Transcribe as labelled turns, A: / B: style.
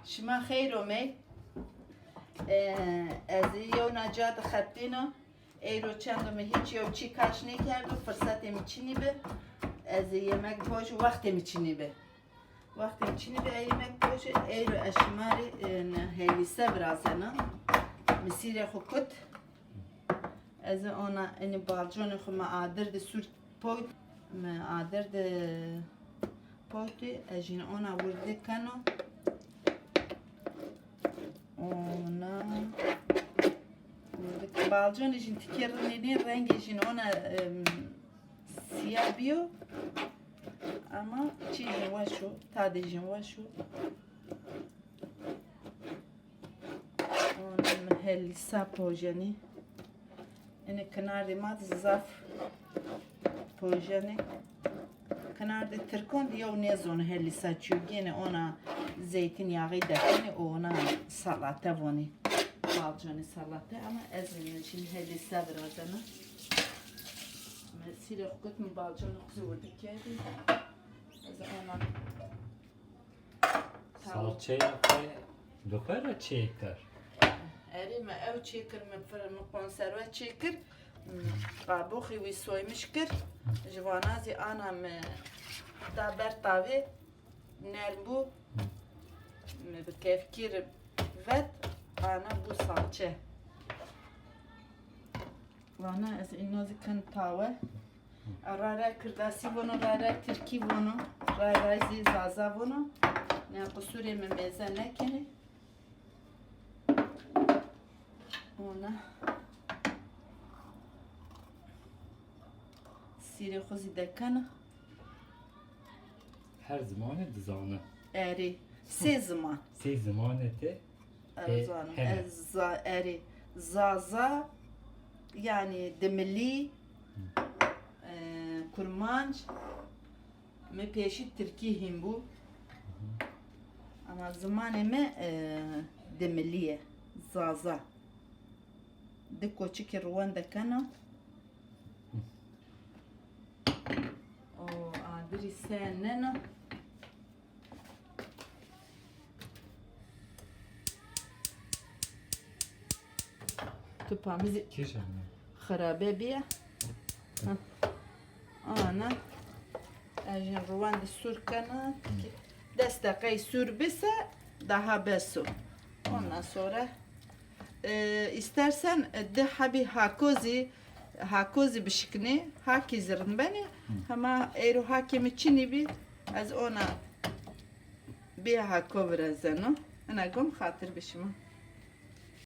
A: شما خیر می از یو نجات خطینا ایرو چندم هیچ یو چی کاش نکرد و فرصت میچینی به از yemek باش وقت میچینی به وقت میچینی به yemek باش ایرو اشماری هلیسه برازنا مسیر خو کت از انا این بالجون خو معادر د سور پوت معادر د پوت اجین انا ورده کنو ona balcon için tikerinin rengi için ona siyah biyo ama çizim var şu tadecim var şu onun helli sapojani ene kanardi mat zaf pojani kanardi Türkon diye ne zonu helli saçıyor gene ona zeytinyağı da ona salata voni balconi salata ama ezmenin için helli sabrazana mesela kut mu balconi kuzurdu kedi ez ona
B: salçayı dokara çeker.
A: eri ma ev çeker mi fırın konserve çeker qabuxi wi soymuş kir jvanazi ana me da ber tavi nerbu به کفکیر ود آنا بو سالچه وانا از این نازی کن تاوه رای کرداسی بونو رای ترکی بونو رای زی زازا بونو نه قصوری من میزه نکنی اونا سیری خوزی دکنه
B: Her zaman dizanı.
A: eri سه زمان
B: سه زمانته
A: ارزانم از اری زازا yani demeli kurmanç me peşi Türkiye himbu ama zamanı me demeliye zaza de koçik Rwanda kana o adri senena Tupamızı خرابه بیا آنا اجین روان سور کنه دست دقیقه سور بسه daha besu ondan sonra istersen de habi hakozi bişkini hakizirin beni ama eğer hakimi çini bir az ona bir hako birazano ana gom hatır bişime